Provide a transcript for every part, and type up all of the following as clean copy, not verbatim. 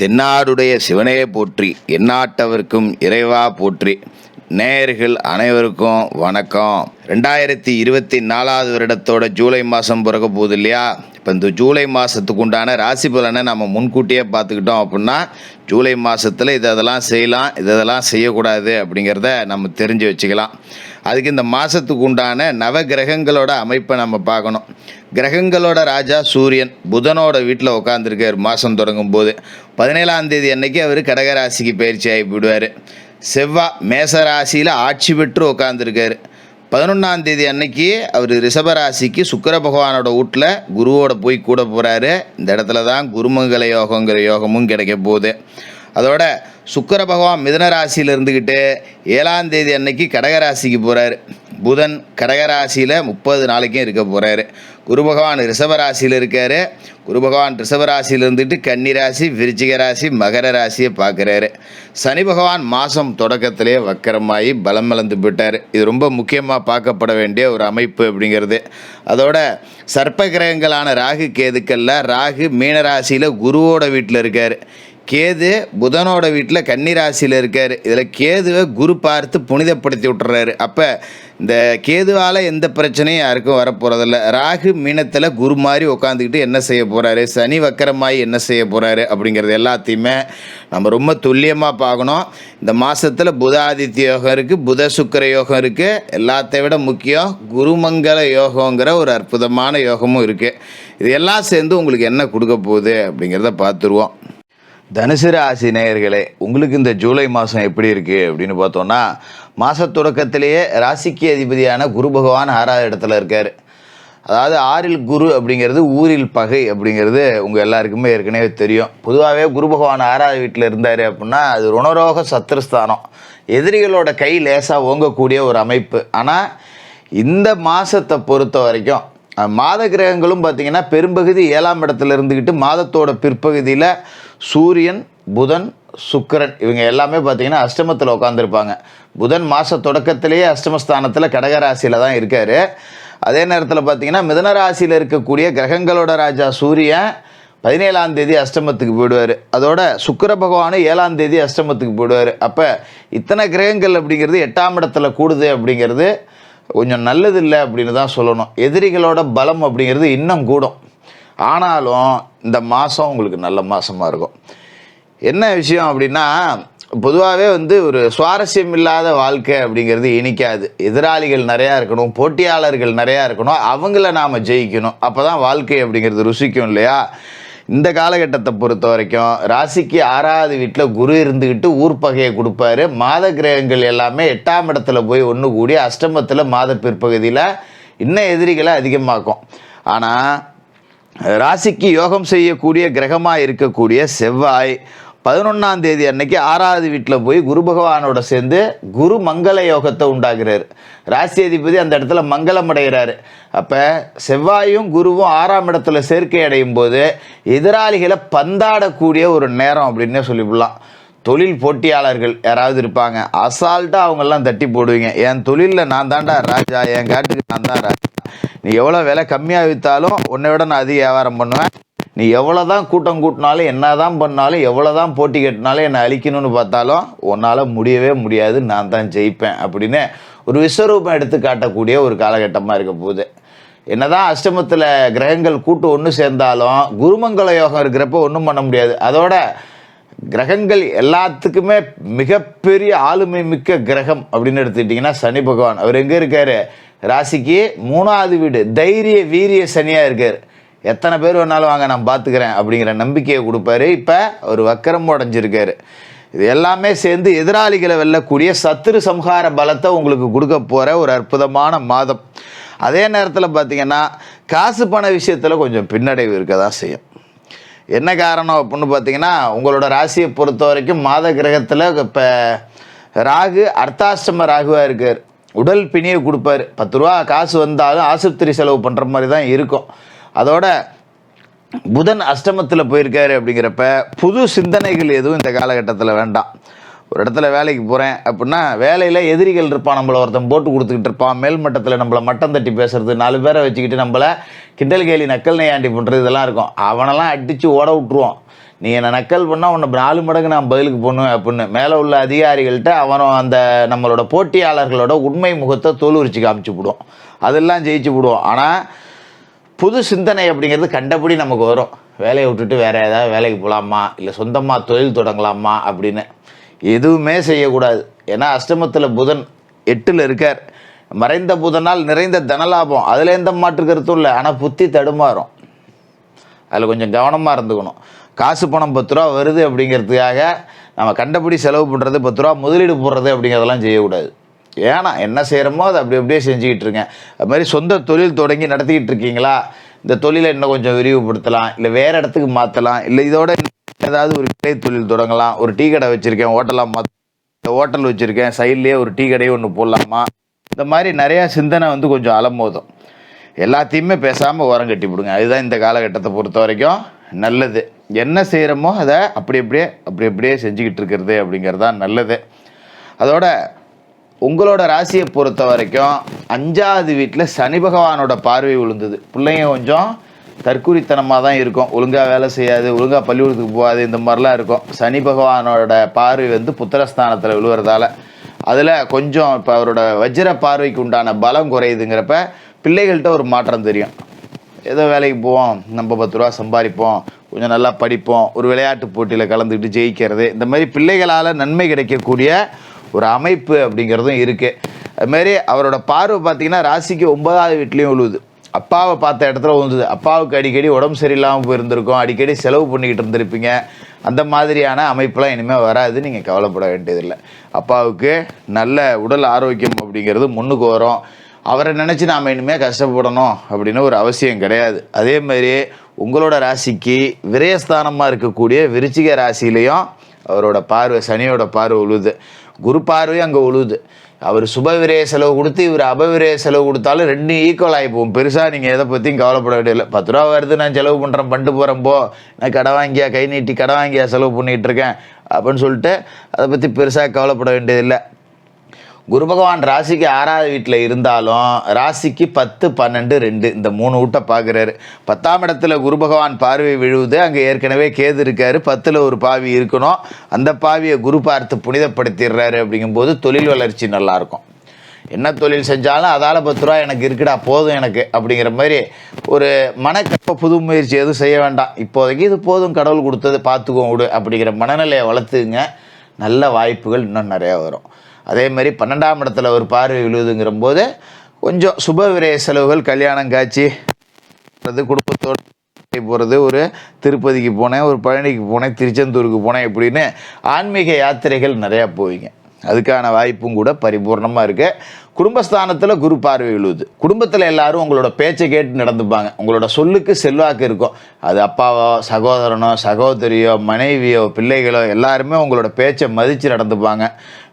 தென்னாடுடைய சிவனையே போற்றி, எந்நாட்டவர்க்கும் இறைவா போற்றி. நேயர்கள் அனைவருக்கும் வணக்கம். 2024 வருடத்தோட ஜூலை மாதம் பிறக்க போகுது இல்லையா? இப்போ இந்த ஜூலை மாதத்துக்கு உண்டான ராசி பலனை நம்ம முன்கூட்டியே பார்த்துக்கிட்டோம் அப்படின்னா ஜூலை மாதத்தில் இதெல்லாம் செய்யலாம், இதெல்லாம் செய்யக்கூடாது அப்படிங்கிறத நம்ம தெரிஞ்சு வச்சுக்கலாம். அதுக்கு இந்த மாதத்துக்கு உண்டான நவ கிரகங்களோட அமைப்பை நம்ம பார்க்கணும். கிரகங்களோட ராஜா சூரியன் புதனோட வீட்டில் உட்காந்துருக்கார். மாதம் தொடங்கும் போது 17ஆம் தேதி அன்னைக்கு அவர் கடகராசிக்கு பயிற்சி ஆகி போயிடுவார். செவ்வாய் மேசராசியில் ஆட்சி பெற்று உட்காந்துருக்கார். 11ஆம் தேதி அன்னைக்கு அவர் ரிஷபராசிக்கு சுக்கிர பகவானோட வீட்டில் குருவோட போய் கூட போகிறாரு. இந்த இடத்துல தான் குருமங்கல யோகங்கிற யோகமும் கிடைக்க போகுது. அதோட சுக்கிர பகவான் மிதுன ராசியில் இருந்துக்கிட்டு 7ஆம் தேதி அன்னைக்கு கடகராசிக்கு போகிறாரு. புதன் கடகராசியில் 30 நாளைக்கும் இருக்க போகிறாரு. குரு பகவான் ரிஷபராசியில் இருக்கார். குரு பகவான் ரிஷபராசியில் இருந்துட்டு கன்னிராசி, விருச்சிக ராசி, மகர ராசியை பார்க்குறாரு. சனி பகவான் மாதம் தொடக்கத்திலே வக்கரமாகி பலம் இழந்து போயிட்டார். இது ரொம்ப முக்கியமாக பார்க்கப்பட வேண்டிய ஒரு அமைப்பு அப்படிங்கிறது. அதோட சர்ப்ப கிரகங்களான ராகு கேதுக்கள்ல ராகு மீனராசியில் குருவோட வீட்டில் இருக்கார். கேது புதனோட வீட்டில் கன்னிராசியில் இருக்கார். இதில் கேதுவை குரு பார்த்து புனிதப்படுத்தி விட்டுறாரு. அப்போ இந்த கேதுவால் எந்த பிரச்சனையும் யாருக்கும் வரப்போகிறதில்ல. ராகு மீனத்தில் குரு மாதிரி உட்காந்துக்கிட்டு என்ன செய்ய போகிறாரு, சனி வக்கரமாகி என்ன செய்ய போகிறாரு அப்படிங்கிறது எல்லாத்தையுமே நம்ம ரொம்ப துல்லியமாக பார்க்கணும். இந்த மாதத்தில் புதாதித்ய யோகம் இருக்குது, புத சுக்கிர யோகம் இருக்குது. எல்லாத்தை விட முக்கியம் குருமங்கல யோகங்கிற ஒரு அற்புதமான யோகமும் இருக்குது. இது எல்லாம் சேர்ந்து உங்களுக்கு என்ன கொடுக்க போகுது அப்படிங்கிறத பார்த்துருவோம். தனுசு ராசி நேயர்களே, உங்களுக்கு இந்த ஜூலை மாதம் எப்படி இருக்குது அப்படின்னு பார்த்தோன்னா, மாத தொடக்கத்திலேயே ராசிக்கு அதிபதியான குரு பகவான் 6ஆவது இடத்துல இருக்கார். அதாவது 6இல் குரு அப்படிங்கிறது ஊரில் பகை அப்படிங்கிறது உங்கள் எல்லாருக்குமே ஏற்கனவே தெரியும். பொதுவாகவே குரு பகவான் 6ஆவது வீட்டில் இருந்தார் அப்படின்னா அது ருணரோக சத்துருஸ்தானம், எதிரிகளோட கை லேசாக ஓங்கக்கூடிய ஒரு அமைப்பு. ஆனால் இந்த மாதத்தை பொறுத்த வரைக்கும் மாத கிரகங்களும் பார்த்திங்கன்னா பெரும்பகுதி 7ஆம் இடத்துல இருந்துக்கிட்டு மாதத்தோட பிற்பகுதியில் சூரியன், புதன், சுக்கிரன் இவங்க எல்லாமே பார்த்திங்கன்னா அஷ்டமத்தில் உட்காந்துருப்பாங்க. புதன் மாத தொடக்கத்திலேயே அஷ்டமஸ்தானத்தில் கடகராசியில் தான் இருக்கார். அதே நேரத்தில் பார்த்திங்கன்னா மிதுன ராசியில் இருக்கக்கூடிய கிரகங்களோட ராஜா சூரியன் 17ஆம் தேதி அஷ்டமத்துக்கு போயிடுவார். அதோட சுக்கிர பகவானும் 7ஆம் தேதி அஷ்டமத்துக்கு போயிடுவார். அப்போ இத்தனை கிரகங்கள் அப்படிங்கிறது 8ஆம் இடத்துல கூடுது அப்படிங்கிறது கொஞ்சம் நல்லது இல்லை அப்படின்னு தான் சொல்லணும். எதிரிகளோட பலம் அப்படிங்கிறது இன்னும் கூடும். ஆனாலும் இந்த மாதம் உங்களுக்கு நல்ல மாதமாக இருக்கும். என்ன விஷயம் அப்படின்னா, பொதுவாகவே ஒரு சுவாரஸ்யம் இல்லாத வாழ்க்கை அப்படிங்கிறது இனிக்காது. எதிராளிகள் நிறையா இருக்கணும், போட்டியாளர்கள் நிறையா இருக்கணும், அவங்கள நாம் ஜெயிக்கணும். அப்போ தான் வாழ்க்கை அப்படிங்கிறது ருசிக்கும் இல்லையா? இந்த காலகட்டத்தை பொறுத்த வரைக்கும் ராசிக்கு 6ஆவது வீட்டில் குரு இருந்துக்கிட்டு ஊர்பகையை கொடுப்பாரு. மாத கிரகங்கள் எல்லாமே 8ஆம் இடத்துல போய் ஒன்று கூடி அஷ்டமத்தில் மாத பிற்பகுதியில் இன்னும் எதிரிகளை அதிகமாக்கும். ஆனால் ராசிக்கு யோகம் செய்யக்கூடிய கிரகமாக இருக்கக்கூடிய செவ்வாய் 11ஆம் தேதி அன்னைக்கு 6ஆவது வீட்டில் போய் குரு பகவானோட சேர்ந்து குரு மங்கள யோகத்தை உண்டாகிறார். ராசி அதிபதி அந்த இடத்துல மங்களம் அடைகிறாரு. அப்போ செவ்வாயும் குருவும் 6ஆம் இடத்துல சேர்க்கை அடையும் போது எதிராளிகளை பந்தாடக்கூடிய ஒரு நேரம் அப்படின்னே சொல்லிவிடலாம். தொழில் போட்டியாளர்கள் யாராவது இருப்பாங்க, அசால்ட்டாக அவங்கெல்லாம் தட்டி போடுவீங்க. என் தொழிலில் நான் தாண்டா ராஜா, என் காட்டுக்கு நான் தான் ராஜா, நீ எவ்வளோ விலை கம்மியாக விற்றாலும் உன்னை விட நான் அதிக வியாபாரம் பண்ணுவேன், நீ எவ்வளோ தான் கூட்டம் கூட்டினாலும் என்ன தான் பண்ணாலும் எவ்வளோ தான் போட்டி கட்டினாலும் என்னை அழிக்கணும்னு பார்த்தாலும் உன்னால் முடியவே முடியாது, நான் தான் ஜெயிப்பேன் அப்படின்னு ஒரு விஸ்வரூபம் எடுத்து காட்டக்கூடிய ஒரு காலகட்டமாக இருக்க போகுது. என்னதான் அஷ்டமத்தில் கிரகங்கள் கூட்டு ஒன்று சேர்ந்தாலும் குருமங்கல யோகம் இருக்கிறப்ப ஒன்றும் பண்ண முடியாது. அதோட கிரகங்கள் எல்லாத்துக்குமே மிகப்பெரிய ஆளுமை மிக்க கிரகம் அப்படின்னு எடுத்துக்கிட்டிங்கன்னா சனி பகவான். அவர் எங்கே இருக்கார்? ராசிக்கு 3ஆவது வீடு, தைரிய வீரிய சனியாக இருக்கார். எத்தனை பேர் வேணாலும் வாங்க நான் பார்த்துக்கிறேன் அப்படிங்கிற நம்பிக்கையை கொடுப்பாரு. இப்போ அவர் வக்கரம் அடைஞ்சிருக்காரு. இது எல்லாமே சேர்ந்து எதிராளிகளை வெல்லக்கூடிய சத்துரு சம்ஹார பலத்தை உங்களுக்கு கொடுக்க போகிற ஒரு அற்புதமான மாதம். அதே நேரத்தில் பார்த்திங்கன்னா காசு பண விஷயத்தில் கொஞ்சம் பின்னடைவு இருக்க தான் செய்யும். என்ன காரணம் அப்படின்னு பார்த்தீங்கன்னா, உங்களோட ராசியை பொறுத்த வரைக்கும் மாத கிரகத்தில் இப்போ ராகு அர்த்தாஷ்டம ராகுவாக இருக்கார். உடல் பிணியை கொடுப்பார். 10 ரூபா காசு வந்தாலும் ஆஸ்பத்திரி செலவு பண்ணுற மாதிரி தான் இருக்கும். அதோட புதன் அஷ்டமத்தில் போயிருக்காரு அப்படிங்கிறப்ப புது சிந்தனைகள் எதுவும் இந்த காலகட்டத்தில் வேண்டாம். ஒரு இடத்துல வேலைக்கு போகிறேன் அப்படின்னா வேலையில் எதிரிகள் இருப்பான், நம்மளை ஒருத்தன் போட்டு கொடுத்துக்கிட்டு இருப்பான், மேல்மட்டத்தில் நம்மளை மட்டம் தட்டி பேசுறது, 4 பேரை வச்சுக்கிட்டு நம்மளை கிண்டல் கேலி நக்கல் நையாண்டி பண்ணுறது இதெல்லாம் இருக்கும். அவனெல்லாம் அடித்து ஓட விட்டுருவோம். நீ என்னை நக்கல் பண்ணால் உன்னை 4 மடங்கு நான் பதிலுக்கு பண்ணுவேன் அப்படின்னு மேலே உள்ள அதிகாரிகள்கிட்ட அவனும் அந்த நம்மளோட போட்டியாளர்களோட உண்மை முகத்தை தோலுரிச்சு காமிச்சு விடுவோம், அதெல்லாம் ஜெயிச்சு விடுவோம். ஆனால் புது சிந்தனை அப்படிங்கிறது கண்டபடி நமக்கு வரும். வேலையை விட்டுட்டு வேறு ஏதாவது வேலைக்கு போகலாமா, இல்லை சொந்தமாக தொழில் தொடங்கலாமா அப்படின்னு எதுவுமே செய்யக்கூடாது. ஏன்னா அஷ்டமத்தில் புதன் 8ல் இருக்கார். மறைந்த புதனால் நிறைந்த தனலாபம், அதில் எந்த மாற்று கருத்தும் இல்லை. ஆனால் புத்தி தடுமாறும், அதில் கொஞ்சம் கவனமாக இருந்துக்கணும். காசு பணம் 10 ரூபா வருது அப்படிங்கிறதுக்காக நம்ம கண்டபடி செலவு பண்ணுறது, 10 ரூபா முதலீடு போடுறது அப்படிங்கிறதெல்லாம் செய்யக்கூடாது. ஏன்னா என்ன செய்கிறோமோ அதை அப்படியே செஞ்சுக்கிட்டு இருக்கேன். அது மாதிரி சொந்த தொழில் தொடங்கி நடத்திக்கிட்டு இருக்கீங்களா, இந்த தொழிலை இன்னும் கொஞ்சம் விரிவுபடுத்தலாம், இல்லை வேறு இடத்துக்கு மாற்றலாம், இல்லை இதோட ஏதாவது ஒரு கிளை தொழில் தொடங்கலாம். ஒரு டீ கடை வச்சுருக்கேன், ஹோட்டல் வச்சுருக்கேன், சைட்லேயே ஒரு டீ கடையை ஒன்று போடலாமா, இந்த மாதிரி நிறையா சிந்தனை கொஞ்சம் அலமோதும். எல்லாத்தையுமே பேசாமல் ஓரம் கட்டி விடுங்க. அதுதான் இந்த காலகட்டத்தை பொறுத்த வரைக்கும் நல்லது. என்ன செய்கிறோமோ அதை அப்படியே செஞ்சுக்கிட்டு இருக்கிறது அப்படிங்கிறது தான் நல்லது. அதோட உங்களோட ராசியை பொறுத்த வரைக்கும் 5வது வீட்டில் சனி பகவானோட பார்வை விழுந்தது. பிள்ளைங்க கொஞ்சம் தற்குறித்தனமாக தான் இருக்கும், ஒழுங்காக வேலை செய்யாது, ஒழுங்காக பள்ளிக்கூடத்துக்கு போகாது, இந்த மாதிரிலாம் இருக்கும். சனி பகவானோட பார்வை புத்திரஸ்தானத்தில் விழுவுறதால அதில் கொஞ்சம் இப்போ அவரோட வஜ்ர பார்வைக்கு உண்டான பலம் குறையுதுங்கிறப்ப பிள்ளைகள்கிட்ட ஒரு மாற்றம் தெரியும். ஏதோ வேலைக்கு போவோம், நம்ம 10 ரூபா சம்பாதிப்போம், கொஞ்சம் நல்லா படிப்போம், ஒரு விளையாட்டு போட்டியில் கலந்துக்கிட்டு ஜெயிக்கிறது, இந்த மாதிரி பிள்ளைகளால் நன்மை கிடைக்கக்கூடிய ஒரு அமைப்பு அப்படிங்கிறதும் இருக்குது. அதுமாரி அவரோட பார்வை பார்த்திங்கன்னா ராசிக்கு 9வது வீட்லேயும் விழுவுது. அப்பாவை பார்த்த இடத்துல விழுந்தது. அப்பாவுக்கு அடிக்கடி உடம்பு சரியில்லாமல் போயிருந்திருக்கும், அடிக்கடி செலவு பண்ணிக்கிட்டு இருந்திருப்பீங்க. அந்த மாதிரியான அமைப்பெலாம் இனிமேல் வராது, நீங்கள் கவலைப்பட வேண்டியதில்லை. அப்பாவுக்கு நல்ல உடல் ஆரோக்கியம் அப்படிங்கிறது முன்னுக்கு வரும். அவரை நினச்சி நாம் இனிமேல் கஷ்டப்படணும் அப்படின்னு ஒரு அவசியம் கிடையாது. அதேமாதிரி உங்களோட ராசிக்கு விரயஸ்தானமாக இருக்கக்கூடிய விருச்சிக ராசியிலையும் அவரோட பார்வை, சனியோட பார்வை உழுது. குரு பார்வையும் அங்கே உழுது. அவர் சுப விரய செலவு கொடுத்து இவர் அபவிரய செலவு கொடுத்தாலும் 2 ஈக்குவல் ஆகிப்போம். பெருசாக நீங்கள் எதை பற்றியும் கவலைப்பட வேண்டியதில்லை. 10 ரூபா வருது, நான் செலவு பண்ணுறேன், பண்ணிட்டு போகிறேன், போ, நான் கடை வாங்கியா கை நீட்டி கடை வாங்கியா செலவு பண்ணிகிட்டு இருக்கேன் அப்படின்னு சொல்லிட்டு அதை பற்றி பெருசாக கவலைப்பட வேண்டியதில்லை. குரு பகவான் ராசிக்கு 6வது வீட்டில் இருந்தாலும் ராசிக்கு 10, 12, 2 இந்த 3 வீட்டை பார்க்குறாரு. 10ஆம் இடத்துல குரு பகவான் பார்வை விழுவுது. அங்கே ஏற்கனவே கேது இருக்காரு. 10ல் ஒரு பாவி இருக்கணும். அந்த பாவியை குரு பார்த்து புனிதப்படுத்திடுறாரு. அப்படிங்கும்போது தொழில் வளர்ச்சி நல்லாயிருக்கும். என்ன தொழில் செஞ்சாலும் அதால் 10 ரூபா எனக்கு இருக்குடா, போதும் எனக்கு அப்படிங்கிற மாதிரி ஒரு மனக்கப்ப புது முயற்சி எதுவும் செய்ய வேண்டாம். இப்போதைக்கு இது போதும், கடவுள் கொடுத்தது பார்த்துக்கோ விடு அப்படிங்கிற மனநிலையை வளர்த்துங்க. நல்ல வாய்ப்புகள் இன்னும் நிறையா வரும். அதே மாதிரி 12ஆம் இடத்துல ஒரு பார்வை விழுதுங்கிற போது கொஞ்சம் சுப விரய செலவுகள், கல்யாணம் காட்சி குடும்பத்தோடு போகிறது, ஒரு திருப்பதிக்கு போனேன், ஒரு பழனிக்கு போனேன், திருச்செந்தூருக்கு போனேன், இப்படின்னு ஆன்மீக யாத்திரைகள் நிறையா போவீங்க. அதுக்கான வாய்ப்பும் கூட பரிபூர்ணமாக இருக்குது. குடும்பஸ்தானத்தில் குரு பார்வை விழுவுது. குடும்பத்தில் எல்லாரும் உங்களோட பேச்சை கேட்டு நடந்துப்பாங்க. உங்களோட சொல்லுக்கு செல்வாக்கு இருக்கும். அது அப்பாவோ, சகோதரனோ, சகோதரியோ, மனைவியோ, பிள்ளைகளோ எல்லாருமே உங்களோட பேச்சை மதித்து நடந்துப்பாங்க.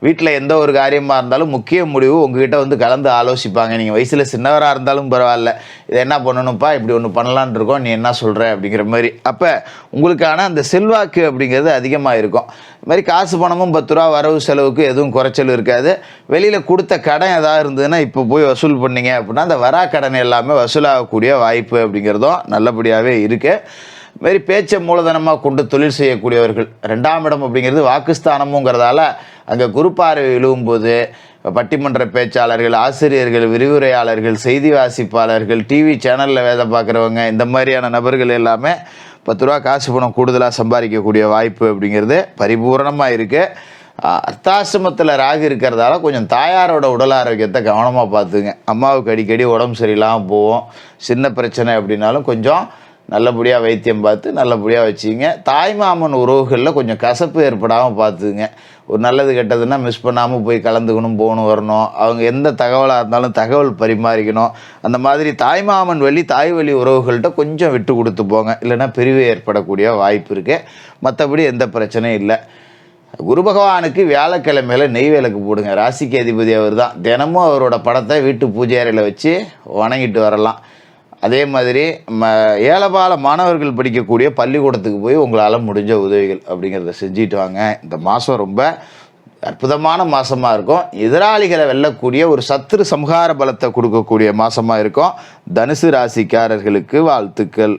வீட்டில் எந்த ஒரு காரியமாக இருந்தாலும் முக்கிய முடிவு உங்ககிட்ட கலந்து ஆலோசிப்பாங்க. நீங்கள் வயசில் சின்னவராக இருந்தாலும் பரவாயில்ல, இதை என்ன பண்ணணும்ப்பா, இப்படி ஒன்று பண்ணலான் இருக்கோம், நீ என்ன சொல்கிற அப்படிங்கிற மாதிரி. அப்போ உங்களுக்கான அந்த செல்வாக்கு அப்படிங்கிறது அதிகமாக இருக்கும். இது மாதிரி காசு பணமும் 10 ரூபா வரவு செலவுக்கு எதுவும் குறைச்சல் இருக்காது. வெளியில் கொடுத்த கடன் ஏதாவது இருந்ததுன்னா இப்போ போய் வசூல் பண்ணிங்க அப்படின்னா அந்த வரா கடன் எல்லாமே வசூலாகக்கூடிய வாய்ப்பு அப்படிங்கிறதும் நல்லபடியாகவே இருக்குது. இதுமாரி பேச்சை மூலதனமாக கொண்டு தொழில் செய்யக்கூடியவர்கள். 2ஆம் இடம் அப்படிங்கிறது வாக்குஸ்தானமுங்கிறதால அங்கே குரு பார்வை விழுவும்போது பட்டிமன்ற பேச்சாளர்கள், ஆசிரியர்கள், விரிவுரையாளர்கள், செய்தி வாசிப்பாளர்கள், டிவி சேனலில் வேலை பார்க்குறவங்க, இந்த மாதிரியான நபர்கள் எல்லாமே 10 ரூபா காசு பணம் கூடுதலாக சம்பாதிக்கக்கூடிய வாய்ப்பு அப்படிங்கிறது பரிபூர்ணமாக இருக்குது. அர்த்தாசிரமத்தில் ராகு இருக்கிறதால கொஞ்சம் தாயாரோட உடல் ஆரோக்கியத்தை கவனமாக பார்த்துங்க. அம்மாவுக்கு அடிக்கடி உடம்பு சரியில்லாமல் போவோம். சின்ன பிரச்சனை அப்படின்னாலும் கொஞ்சம் நல்லபடியாக வைத்தியம் பார்த்து நல்லபடியாக வச்சுங்க. தாய்மாமன் உறவுகளில் கொஞ்சம் கசப்பு ஏற்படாமல் பார்த்துங்க. ஒரு நல்லது கெட்டதுன்னா மிஸ் பண்ணாமல் போய் கலந்துக்கணும், போகணும், வரணும். அவங்க எந்த தகவலாக இருந்தாலும் தகவல் பரிமாறிக்கணும். அந்த மாதிரி தாய்மாமன் வழி, தாய் வழி உறவுகள்கிட்ட கொஞ்சம் விட்டு கொடுத்து போங்க, இல்லைன்னா பிரிவு ஏற்படக்கூடிய வாய்ப்பு இருக்குது. மற்றபடி எந்த பிரச்சனையும் இல்லை. குரு பகவானுக்கு வியாழக்கிழமையில் நெய் விளக்கு போடுங்க. ராசிக்கு அதிபதி அவர் தான். தினமும் அவரோட படத்தை வீட்டு பூஜை அறையில் வச்சு வணங்கிட்டு வரலாம். அதே மாதிரி ஏழபால மாணவர்கள் படிக்கக்கூடிய பள்ளிக்கூடத்துக்கு போய் உங்களால் முடிஞ்ச உதவிகள் அப்படிங்கிறத செஞ்சுட்டு வாங்க. இந்த மாதம் ரொம்ப அற்புதமான மாதமாக இருக்கும். எதிராளிகளை வெல்லக்கூடிய ஒரு சத்துரு சம்ஹார பலத்தை கொடுக்கக்கூடிய மாதமாக இருக்கும். தனுசு ராசிக்காரர்களுக்கு வாழ்த்துக்கள்.